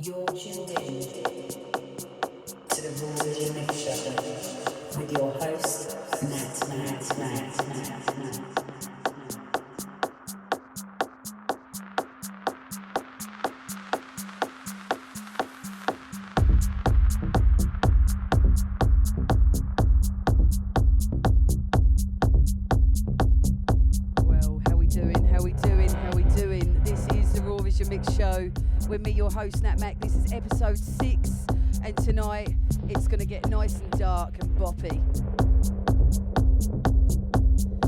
You're tuned in to the Raw Vision Mixture with your host, NATMAC. With me, your host, NATMAC. This is episode 6, and tonight it's going to get nice and dark and boppy.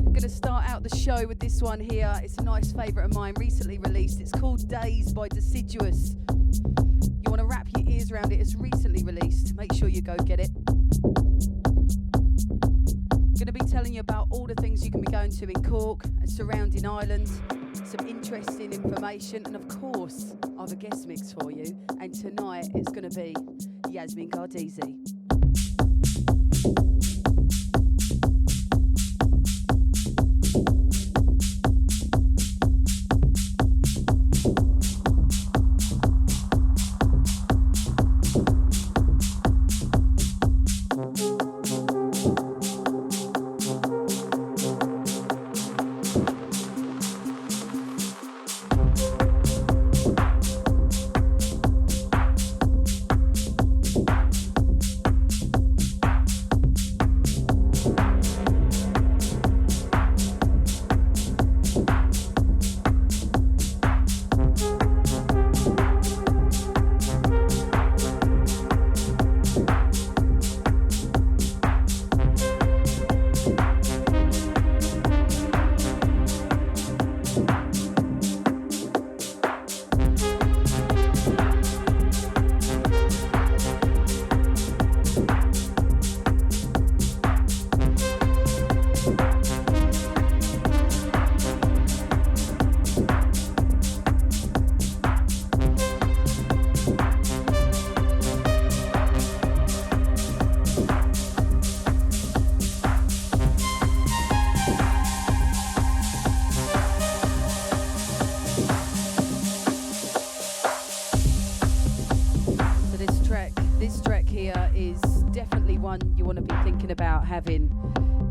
Going to start out the show with this one here. It's a nice favourite of mine, recently released. It's called Daze by Deciduous. You want to wrap your ears around it, it's recently released. Make sure you go get it. Going to be telling you about all the things you can be going to in Cork and surrounding islands. Some interesting information, and of course I have a guest mix for you, and tonight it's going to be Yasmin Gardezi.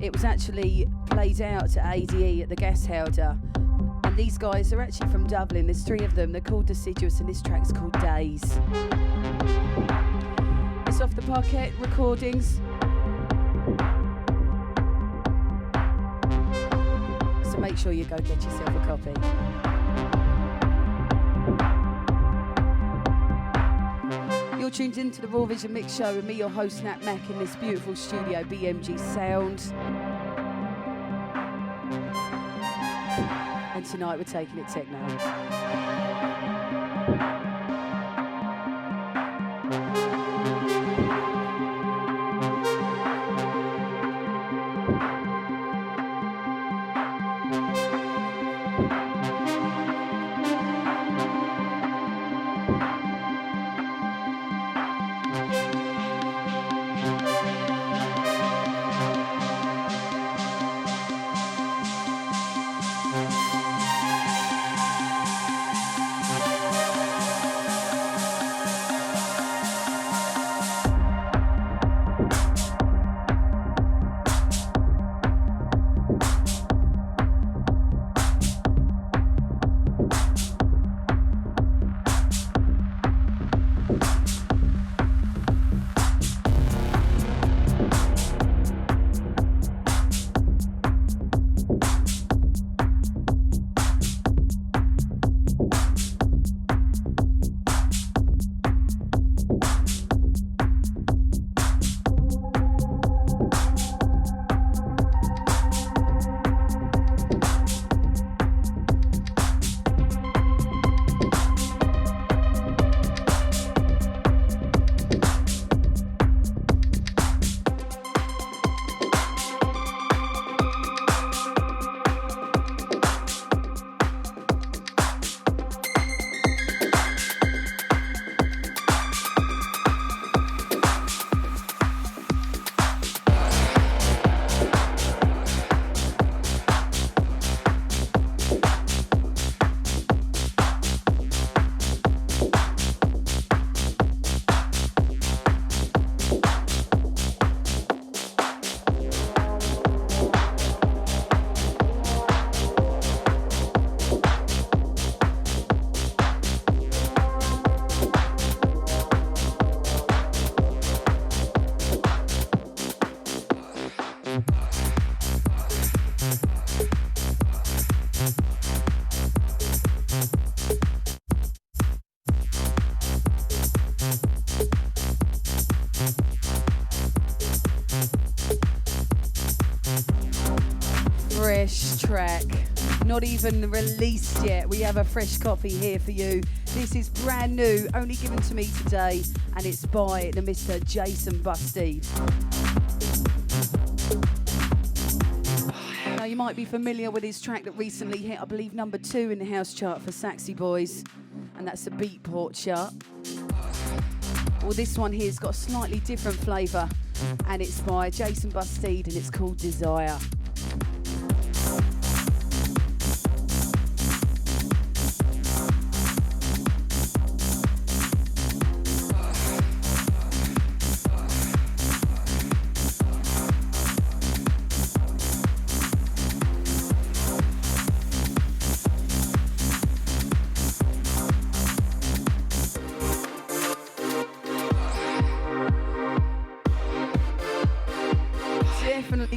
It was actually played out at ADE at the Gas Helder, and these guys are actually from Dublin. There's 3 of them. They're called Deciduous, and this track's called Daze. It's off the Parquet recordings. So make sure you go get yourself a copy. You're tuned into the Raw Vision Mix Show with me, your host, NATMAC, in this beautiful studio, BMG Sound. And tonight we're taking it techno. track. Not even released yet. We have a fresh copy here for you. This is brand new, only given to me today, and it's by the Mr. Jason Busteed. Now you might be familiar with his track that recently hit, I believe, number 2 in the house chart for Saxy Boys, and that's the Beatport chart. Well, this one here's got a slightly different flavour, and it's by Jason Busteed, and it's called Desire.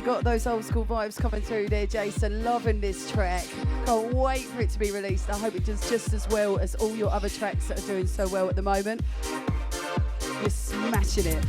Got those old school vibes coming through there, Jason. Loving this track. Can't wait for it to be released. I hope it does just as well as all your other tracks that are doing so well at the moment. You're smashing it.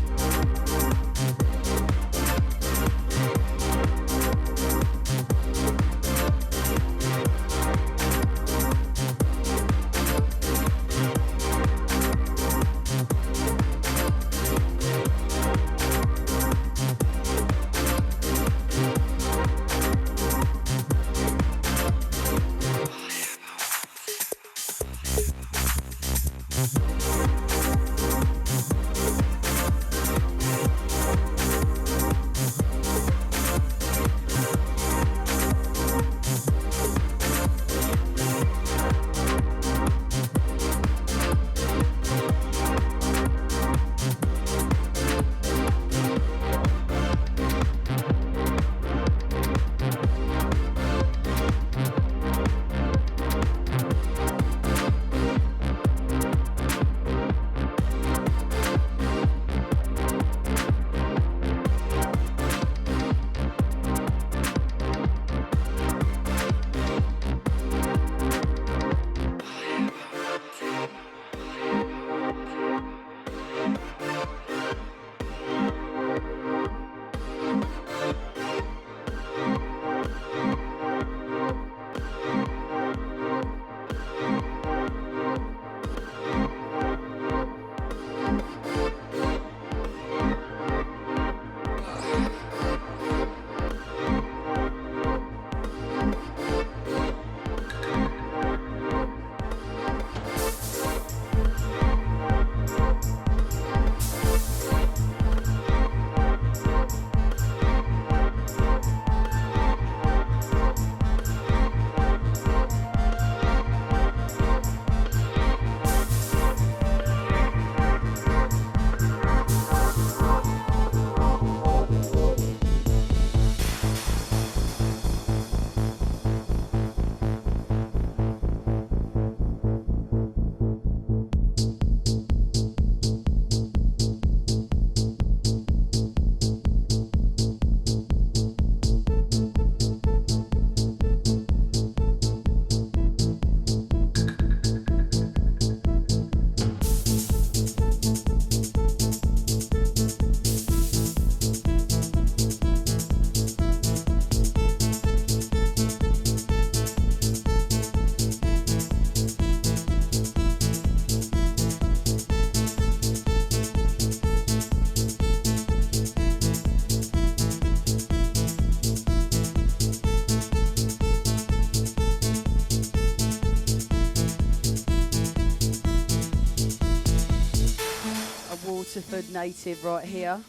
Native right here.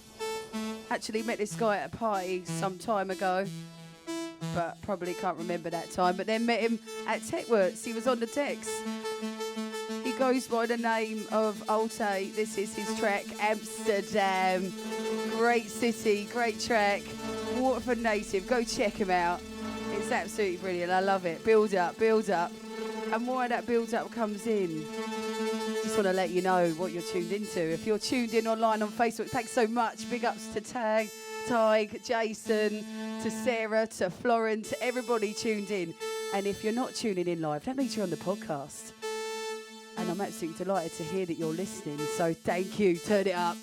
Actually met this guy at a party some time ago, but probably can't remember that time. But then met him at Techworks. He was on the decks. He goes by the name of Alte. This is his track, Amsterdam. Great city, great track. Waterford native. Go check him out. It's absolutely brilliant. I love it. Build up, build up. And more of that build up comes in. Just want to let you know what you're tuned into. If you're tuned in online on Facebook, thanks so much. Big ups to Tig, Jason, to Sarah, to Florin, to everybody tuned in. And if you're not tuning in live, that means you're on the podcast. And I'm absolutely delighted to hear that you're listening. So thank you. Turn it up.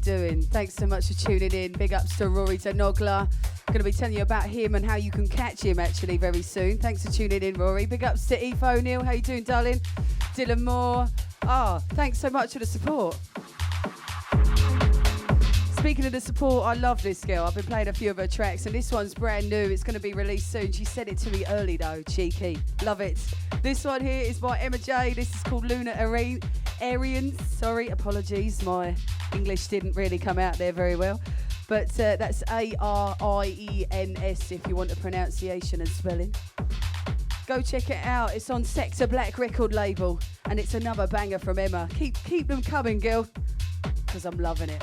doing? Thanks so much for tuning in. Big ups to Rory Denogler. Going to be telling you about him and how you can catch him actually very soon. Thanks for tuning in, Rory. Big ups to Eve O'Neill. How you doing, darling? Dylan Moore. Thanks so much for the support. Speaking of the support, I love this girl. I've been playing a few of her tracks, and this one's brand new. It's going to be released soon. She sent it to me early, though. Cheeky. Love it. This one here is by Emma J. This is called Lunar Ariens. Sorry, apologies. My English didn't really come out there very well. But that's Ariens if you want a pronunciation and spelling. Go check it out. It's on Sektor Black record label, and it's another banger from Emma. Keep them coming, girl, because I'm loving it.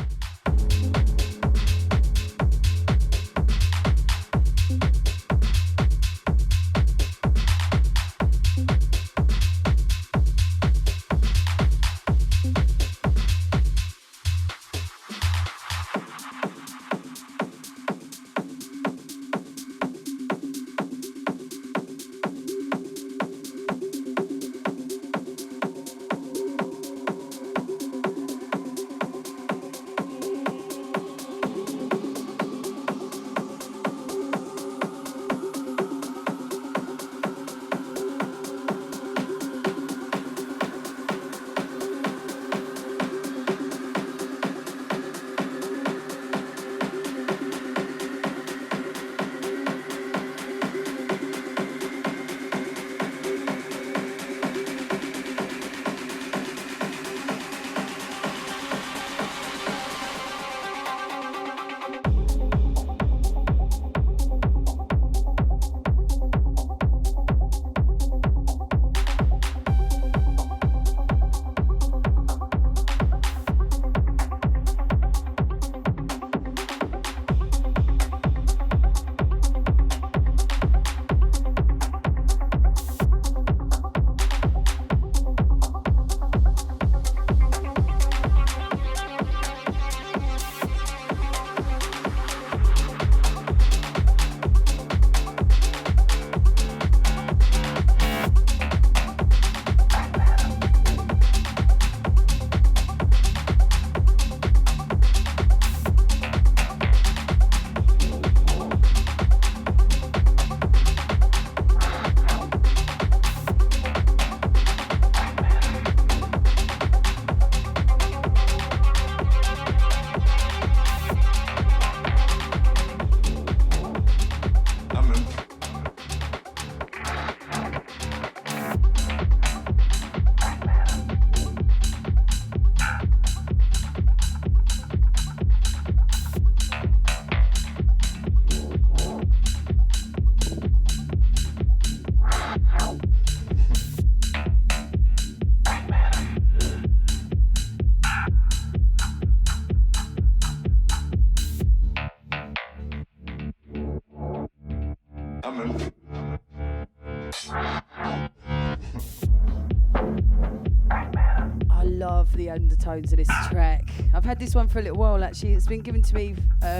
Undertones of this track. I've had this one for a little while actually. It's been given to me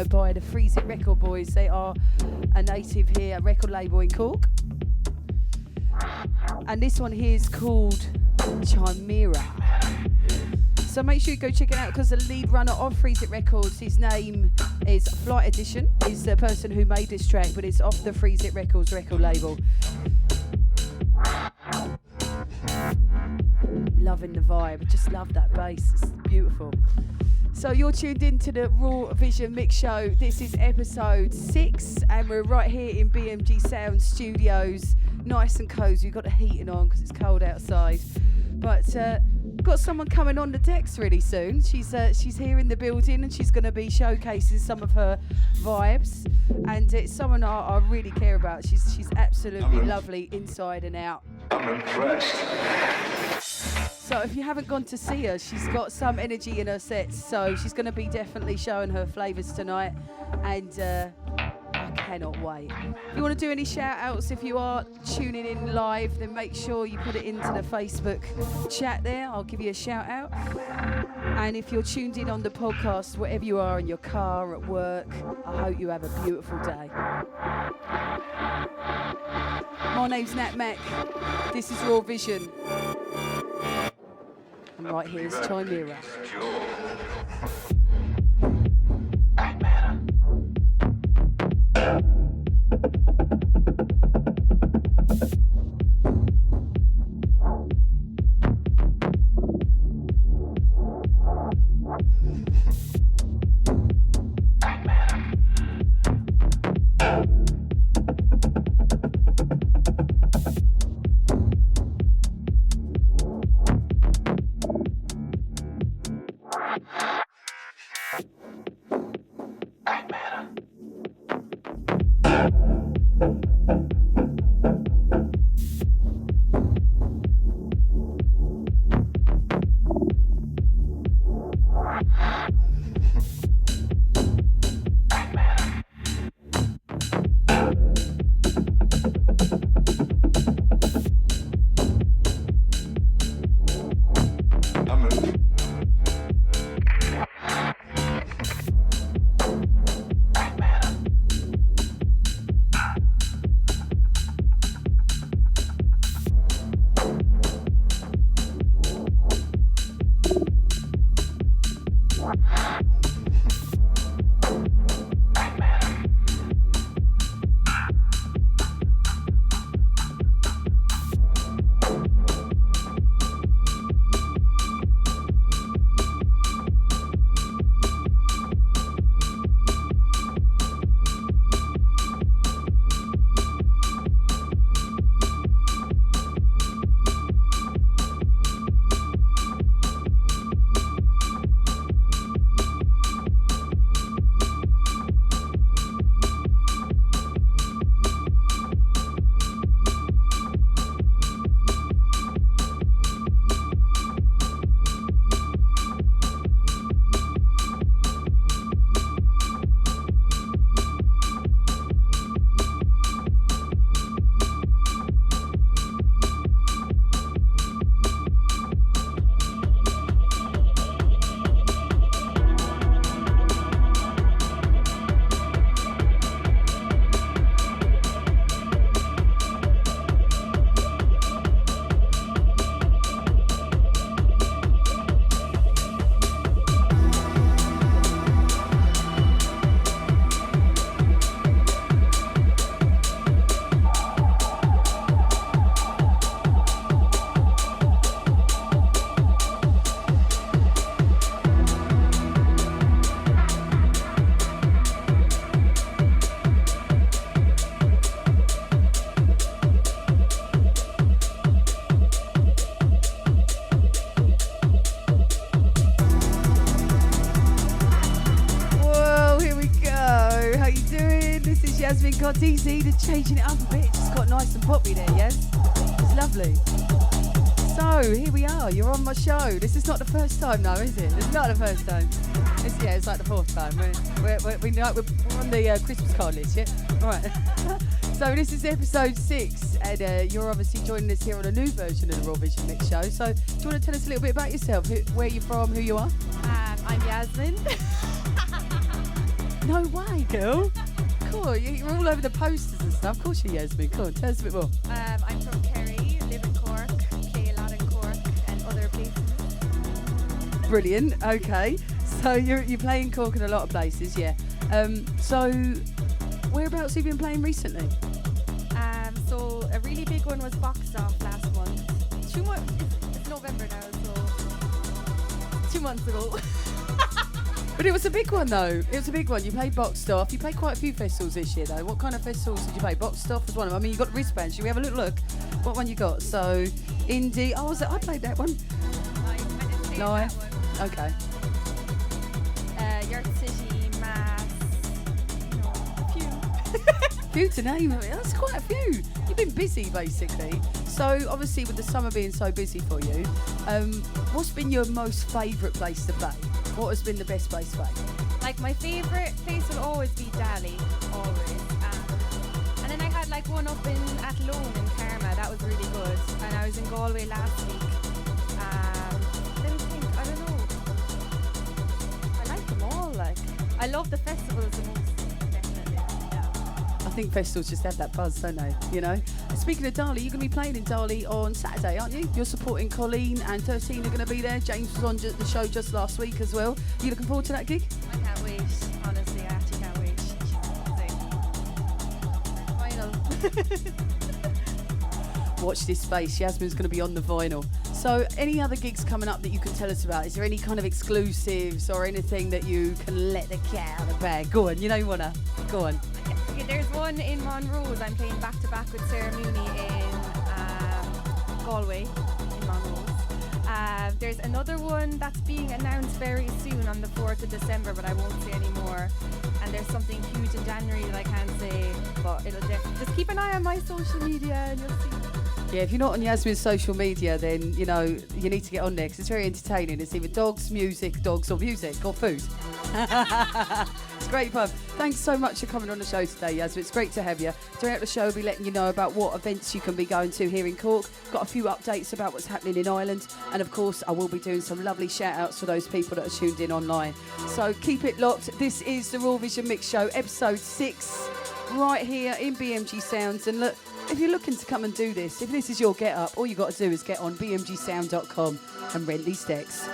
by the Freezit record boys. They are a native here, a record label in Cork. And this one here is called Chimera. So make sure you go check it out because the lead runner of Freezit Records, his name is Flight Edition. He's the person who made this track, but it's off the Freezit Records record label. Loving the vibe, just love that bass, it's beautiful. So you're tuned in to the Raw Vision Mix Show. This is episode 6 and we're right here in BMG Sound Studios. Nice and cozy, we've got the heating on because it's cold outside. But got someone coming on the decks really soon. She's here in the building and she's going to be showcasing some of her vibes. And it's someone I really care about. She's absolutely lovely inside and out. I'm impressed. So if you haven't gone to see her, she's got some energy in her sets, so she's going to be definitely showing her flavours tonight, and I cannot wait. If you want to do any shout outs, if you are tuning in live, then make sure you put it into the Facebook chat there. I'll give you a shout out. And if you're tuned in on the podcast, wherever you are, in your car, at work, I hope you have a beautiful day. My name's NATMAC. This is Raw Vision. And right here's Chimera. got DZ to changing it up a bit. It just got nice and poppy there, yes? It's lovely. So, here we are. You're on my show. This is not the first time now, is it? It's not the first time. It's like the fourth time. We're on the Christmas card list, yeah? Right. So, this is episode 6, and you're obviously joining us here on a new version of the Raw Vision Mix Show. So, do you want to tell us a little bit about yourself? Where you're from, who you are? I'm Yasmin. No way, girl. Cool. You're all over the posters and stuff. Of course you're Yasmin. Cool. Tell us a bit more. I'm from Kerry, live in Cork, play a lot in Cork and other places. Brilliant. Okay. So you play in Cork in a lot of places, yeah. So whereabouts have you been playing recently? So a really big one was Boxed Off last month. 2 months. It's November now, so 2 months ago. But it was a big one though. It was a big one. You played Boxed Off. You played quite a few festivals this year though. What kind of festivals did you play? Boxed Off was one of them. I mean, you got wristbands. Should we have a little look? What one you got? So, Indie. Oh, was it? I played that one. I didn't play Live. that one. Okay. York City, Mass. A few. Few to name. That's quite a few. You've been busy basically. So obviously with the summer being so busy for you, what's been your most favourite place to play? What has been the best place to play? Like my favourite place will always be Dali, always. And then I had like one up in Athlone in Karma. That was really good. And I was in Galway last week. Let me think. I don't know. I like them all. Like I love the festivals the most. Definitely. Yeah. I think festivals just have that buzz, don't they? You know. And speaking of Dali, you're going to be playing in Dali on Saturday, aren't you? You're supporting Colleen and 13 are going to be there. James was on the show just last week as well. Are you looking forward to that gig? I can't wait. Honestly, I actually can't wait. Final. Watch this space. Yasmin's going to be on the vinyl. So, any other gigs coming up that you can tell us about? Is there any kind of exclusives or anything that you can let the cat out of the bag? Go on, you know you wanna. Go on. Okay, there's one in Monrose. I'm playing back to back with Sarah Mooney in Galway in Monrose. There's another one that's being announced very soon on the 4th of December, but I won't say any more. And there's something huge in January that I can't say, but it'll just keep an eye on my social media and you'll see. Yeah, if you're not on Yasmin's social media, then, you know, you need to get on there because it's very entertaining. It's either dogs, or music, or food. It's great fun. Thanks so much for coming on the show today, Yasmin. It's great to have you. Throughout the show, we'll be letting you know about what events you can be going to here in Cork. Got a few updates about what's happening in Ireland. And, of course, I will be doing some lovely shout-outs for those people that are tuned in online. So keep it locked. This is the Raw Vision Mix Show, episode 6, right here in BMG Sounds. And look, if you're looking to come and do this, if this is your get-up, all you got to do is get on bmgsound.com and rent these decks.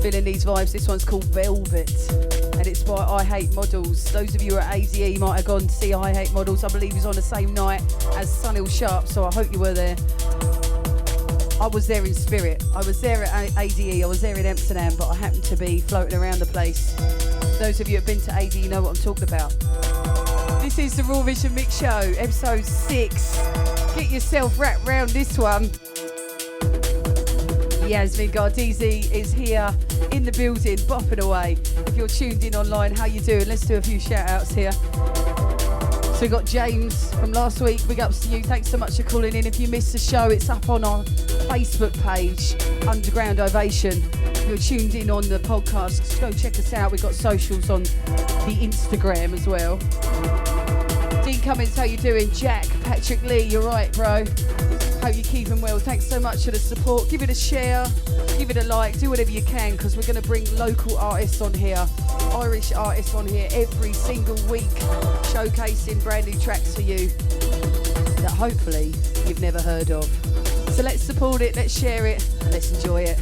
Feeling these vibes. This one's called Velvet, and it's by I Hate Models. Those of you at ADE might have gone to see I Hate Models. I believe it was on the same night as Sunil Sharp, so I hope you were there. I was there in spirit. I was there at ADE. I was there in Amsterdam, but I happened to be floating around the place. Those of you who have been to ADE know what I'm talking about. This is the Raw Vision Mix Show, episode 6. Get yourself wrapped round this one. Yasmin Gardezi is here in the building, bopping away. If you're tuned in online, how you doing? Let's do a few shout outs here. So we got James from last week. Big ups to you. Thanks so much for calling in. If you missed the show, it's up on our Facebook page, Underground Ovation. If you're tuned in on the podcast, go check us out. We've got socials on the Instagram as well. Dean Cummins, how you doing? Jack, Patrick Lee, you're right, bro. Hope you're keeping well. Thanks so much for the support. Give it a share, give it a like, do whatever you can, because we're going to bring local artists on here, Irish artists on here every single week, showcasing brand new tracks for you that hopefully you've never heard of. So let's support it, let's share it, and let's enjoy it.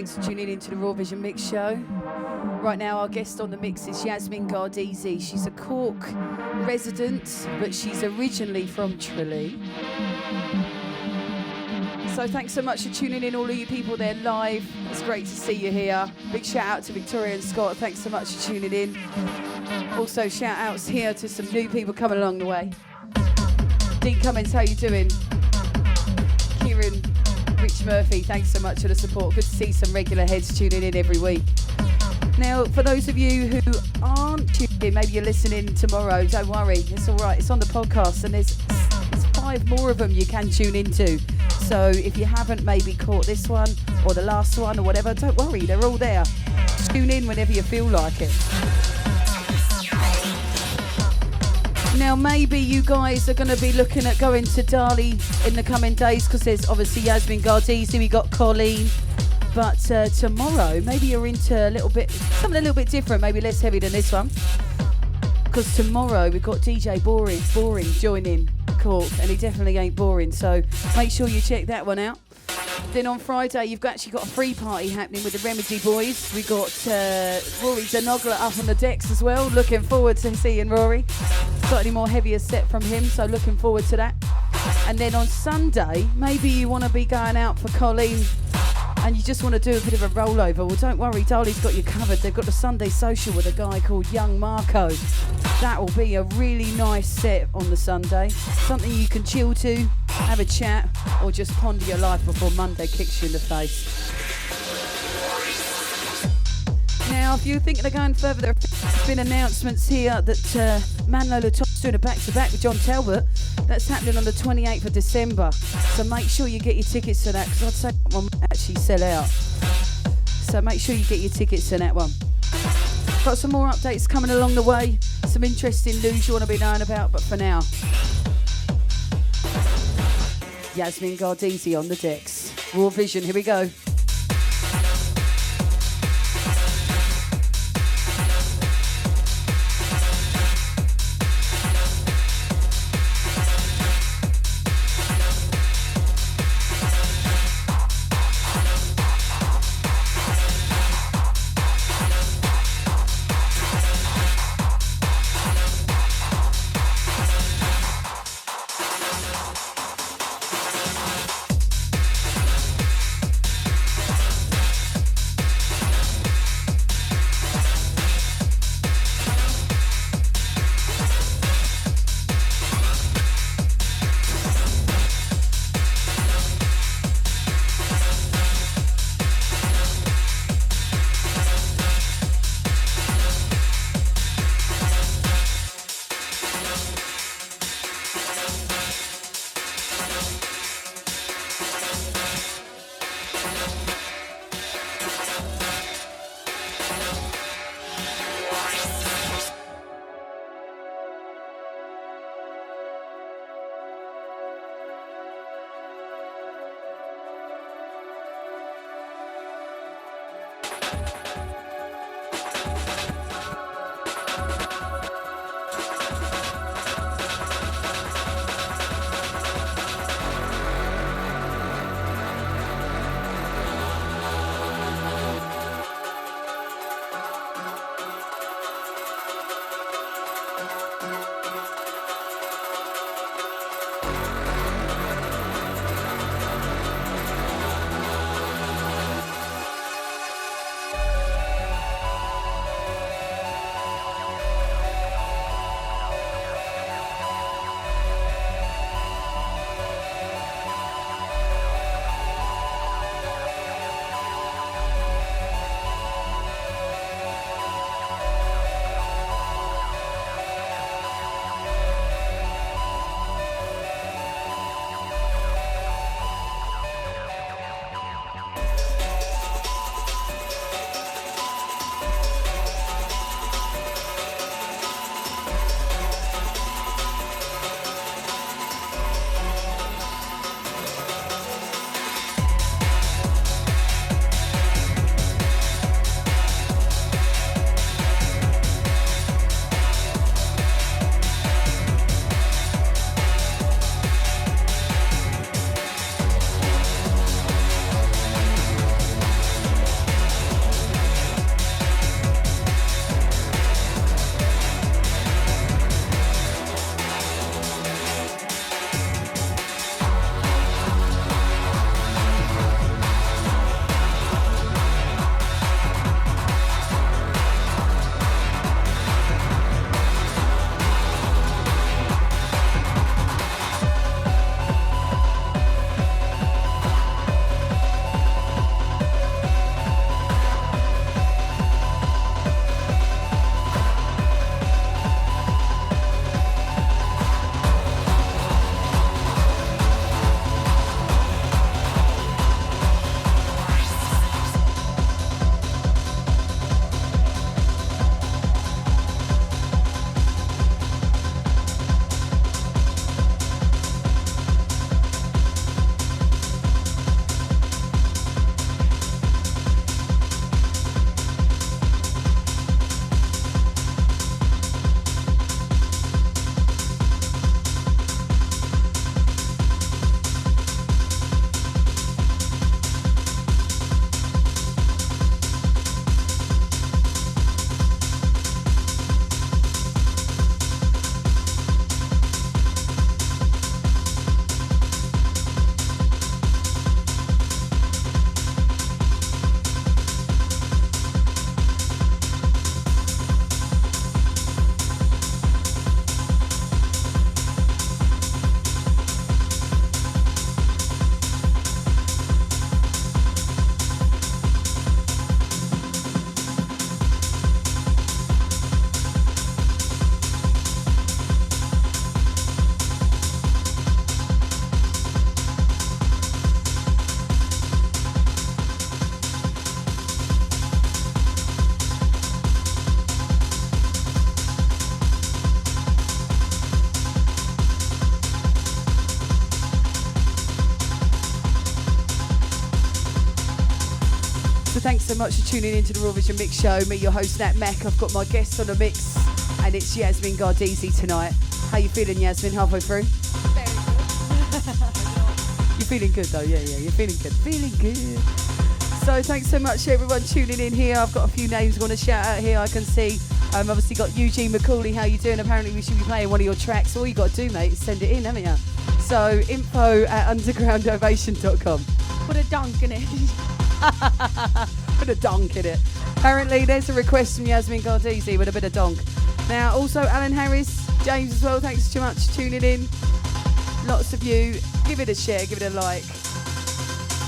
Thanks for tuning in to the Raw Vision Mix Show. Right now, our guest on the mix is Yasmin Gardezi. She's a Cork resident, but she's originally from Tralee. So thanks so much for tuning in, all of you people there live. It's great to see you here. Big shout out to Victoria and Scott. Thanks so much for tuning in. Also shout outs here to some new people coming along the way. Dean Cummins, how you doing? Kieran, Rich Murphy, thanks so much for the support. Good to see some regular heads tuning in every week. Now, for those of you who aren't tuned in, maybe you're listening tomorrow, don't worry, it's all right. It's on the podcast, and there's 5 more of them you can tune into. So if you haven't maybe caught this one or the last one or whatever, don't worry, they're all there. Tune in whenever you feel like it. Now, maybe you guys are going to be looking at going to Dali in the coming days, because there's obviously Yasmin Gardezi, we got Colleen. But tomorrow, maybe you're into something a little bit different, maybe less heavy than this one. Because tomorrow we've got DJ Boring joining Cork, and he definitely ain't boring, so make sure you check that one out. Then on Friday, you've actually got a free party happening with the Remedy Boys. We got Rory Denogler up on the decks as well. Looking forward to seeing Rory. Slightly more heavier set from him, so looking forward to that. And then on Sunday, maybe you want to be going out for Colleen and you just want to do a bit of a rollover. Well, don't worry, Dali's got you covered. They've got the Sunday social with a guy called Young Marco. That will be a really nice set on the Sunday. Something you can chill to, have a chat, or just ponder your life before Monday kicks you in the face. Now, if you're thinking of going further, there have been announcements here that Manlo Latop's doing a back-to-back with John Talbot. That's happening on the 28th of December. So make sure you get your tickets to that, because I'd say that one might actually sell out. So make sure you get your tickets to that one. Got some more updates coming along the way. Some interesting news you want to be knowing about, but for now, Yasmin Gardezi on the decks. Raw Vision, here we go. thanks so much for tuning into the Raw Vision Mix Show. Me, your host, NATMAC. I've got my guest on the mix, and it's Yasmin Gardezi tonight. How you feeling, Yasmin, halfway through? Very good. You're feeling good, though? Yeah, you're feeling good. Feeling good. So thanks so much, everyone, tuning in here. I've got a few names I want to shout out here. I can see, obviously got Eugene McCauley. How you doing? Apparently we should be playing one of your tracks. All you got to do, mate, is send it in, haven't you? So info@undergroundovation.com. Put a dunk in it. Put a donk in it. Apparently there's a request from Yasmin Gardezi with a bit of donk. Now also Alan Harris, James as well, thanks so much for tuning in. Lots of you, give it a share, give it a like.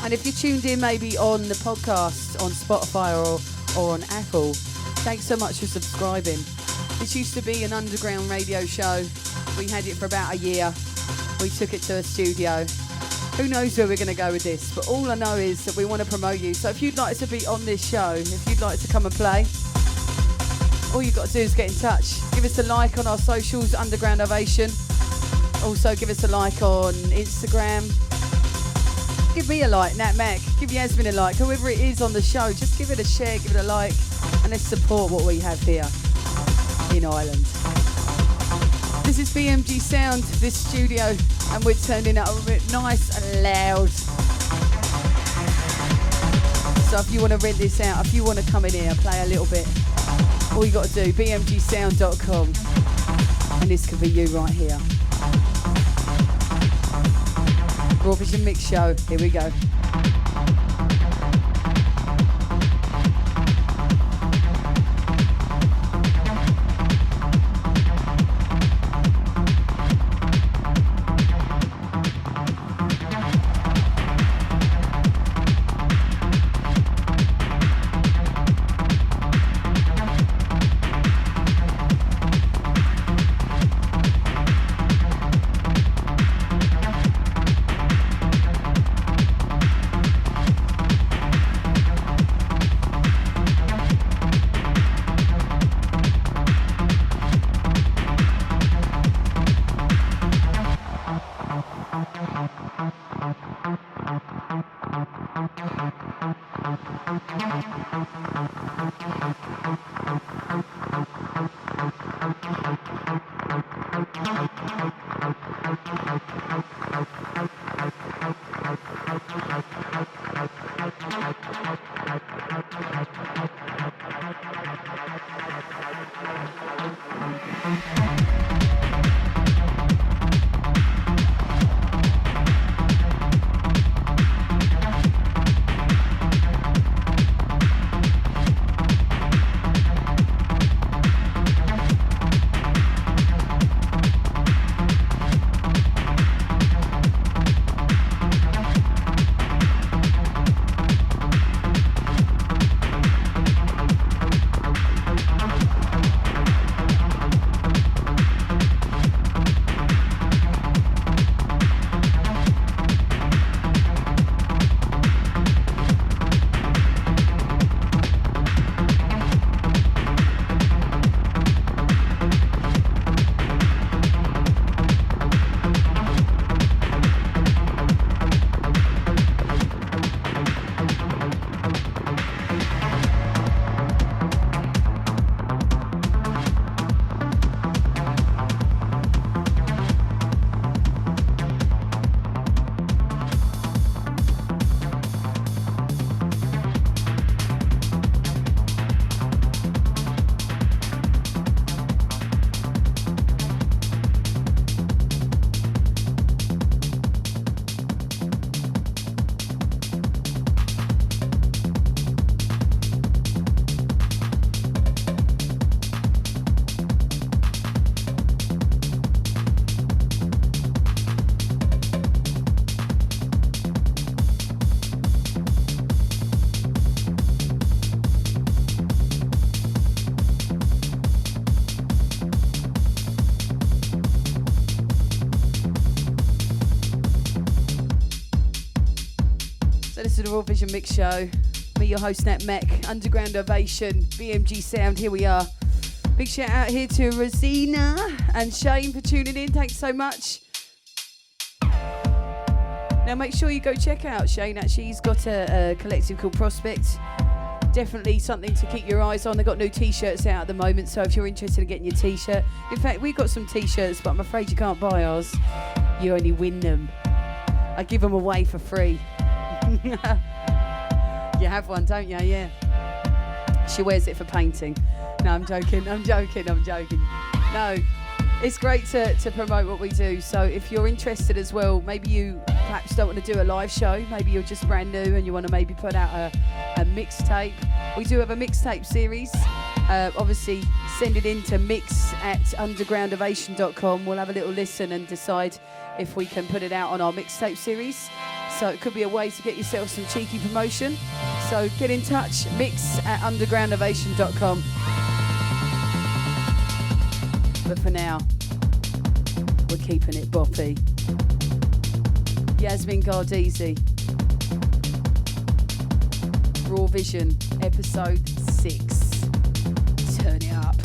And if you're tuned in maybe on the podcast on Spotify or on Apple, thanks so much for subscribing. This used to be an underground radio show. We had it for about a year. We took it to a studio. Who knows where we're going to go with this, but all I know is that we want to promote you. So if you'd like to be on this show, if you'd like to come and play, all you've got to do is get in touch. Give us a like on our socials, Underground Ovation. Also give us a like on Instagram. Give me a like, NATMAC. Give Yasmin a like. Whoever it is on the show, just give it a share, give it a like, and let's support what we have here in Ireland. This is BMG Sound, this studio, and we're turning it up a bit nice and loud. So if you want to rent this out, if you want to come in here, play a little bit, all you got to do, bmgsound.com, and this could be you right here. Raw Vision Mix Show, here we go. To the Raw Vision Mix Show. Me, your host, NATMAC, Underground Ovation, BMG Sound, here we are. Big shout out here to Rosina and Shane for tuning in, thanks so much. Now make sure you go check out Shane, actually he's got a collective called Prospect. definitely something to keep your eyes on. They've got new t-shirts out at the moment, so if you're interested in getting your t-shirt, in fact, we've got some t-shirts, but I'm afraid you can't buy ours. You only win them. I give them away for free. You have one, don't you? Yeah. She wears it for painting. No, I'm joking. No, it's great to promote what we do. So if you're interested as well, maybe you perhaps don't want to do a live show. Maybe you're just brand new and you want to maybe put out a mixtape. We do have a mixtape series. Obviously, send it in to mix@undergroundovation.com. We'll have a little listen and decide if we can put it out on our mixtape series. So it could be a way to get yourself some cheeky promotion. So get in touch, mix@undergroundovation.com. But for now, we're keeping it boppy. Yasmin Gardezi. Raw Vision, episode 6. Turn it up.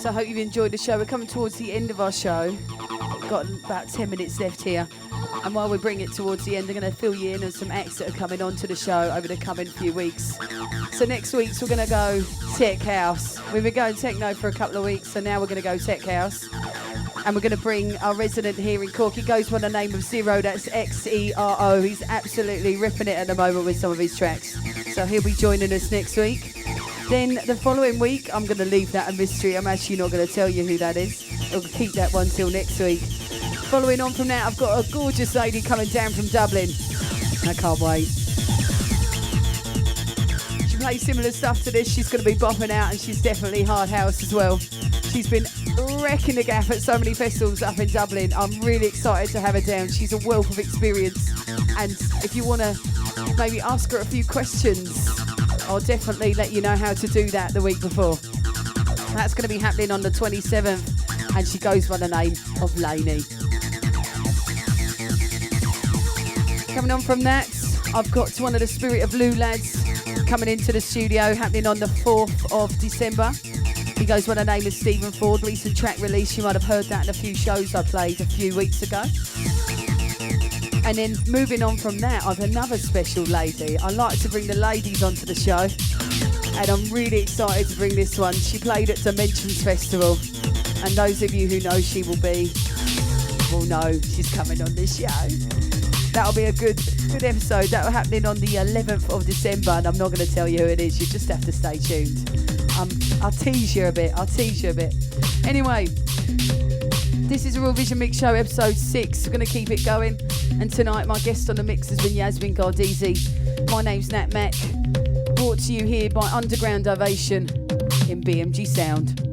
So I hope you've enjoyed the show. We're coming towards the end of our show. Got about 10 minutes left here. And while we bring it towards the end, I'm going to fill you in on some acts that are coming onto the show over the coming few weeks. So next week, we're going to go Tech House. We've been going techno for a couple of weeks, so now we're going to go Tech House. And we're going to bring our resident here in Cork. He goes by the name of Zero, that's Xero. He's absolutely ripping it at the moment with some of his tracks. So he'll be joining us next week. Then the following week, I'm going to leave that a mystery. I'm actually not going to tell you who that is. I'll keep that one till next week. Following on from that, I've got a gorgeous lady coming down from Dublin. I can't wait. She plays similar stuff to this. She's going to be bopping out, and she's definitely hard house as well. She's been wrecking the gaff at so many festivals up in Dublin. I'm really excited to have her down. She's a wealth of experience. And if you want to maybe ask her a few questions, I'll definitely let you know how to do that the week before. That's going to be happening on the 27th, and she goes by the name of Lainey. Coming on from that, I've got one of the Spirit of Lou lads coming into the studio, happening on the 4th of December. He goes by the name of Stephen Ford. Recent track release, you might have heard that in a few shows I played a few weeks ago. And then moving on from that, I've another special lady. I like to bring the ladies onto the show, and I'm really excited to bring this one. She played at Dimensions Festival, and those of you who know she will know she's coming on this show. That'll be a good episode. That'll happening on the 11th of December, and I'm not going to tell you who it is. You just have to stay tuned. I'll tease you a bit. Anyway, this is a Real Vision Mix Show, episode 6. We're going to keep it going. And tonight, my guest on the mix has been Yasmin Gardezi. My name's NATMAC. Brought to you here by Underground Ovation in BMG Sound.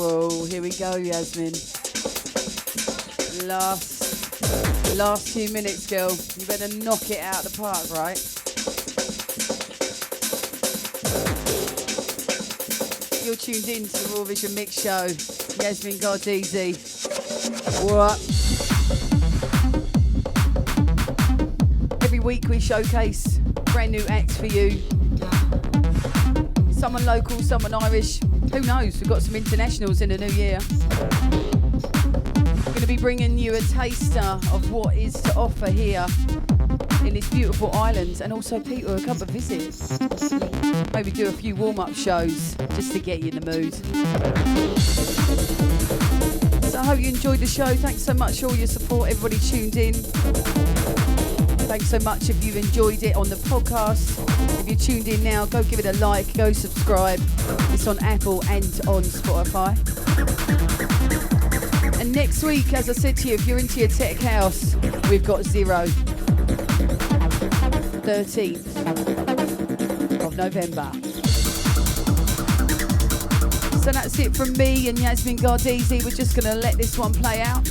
Whoa, here we go, Yasmin. Last few minutes, girl. You better knock it out of the park, right? You're tuned in to the Raw Vision Mix Show. Yasmin Gardezi. What? Every week we showcase brand new acts for you. Someone local, someone Irish. Who knows? We've got some internationals in the new year. Going to be bringing you a taster of what is to offer here in this beautiful island, and also people who come to visit. Maybe do a few warm-up shows just to get you in the mood. So I hope you enjoyed the show. Thanks so much for all your support, everybody tuned in. Thanks so much if you've enjoyed it on the podcast. If you're tuned in now, go give it a like, go subscribe. It's on Apple and on Spotify. And next week, as I said to you, if you're into your tech house, we've got Zero. 13th of November. So that's it from me and Yasmin Gardezi. We're just going to let this one play out.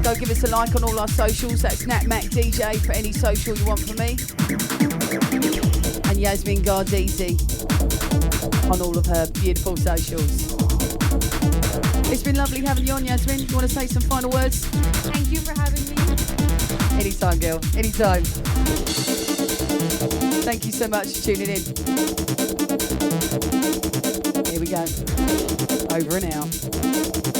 Go give us a like on all our socials. That's NATMAC DJ for any social you want from me. And Yasmin Gardezi on all of her beautiful socials. It's been lovely having you on, Yasmin. You want to say some final words? Thank you for having me. Anytime, girl. Anytime. Thank you so much for tuning in. Here we go. Over and out.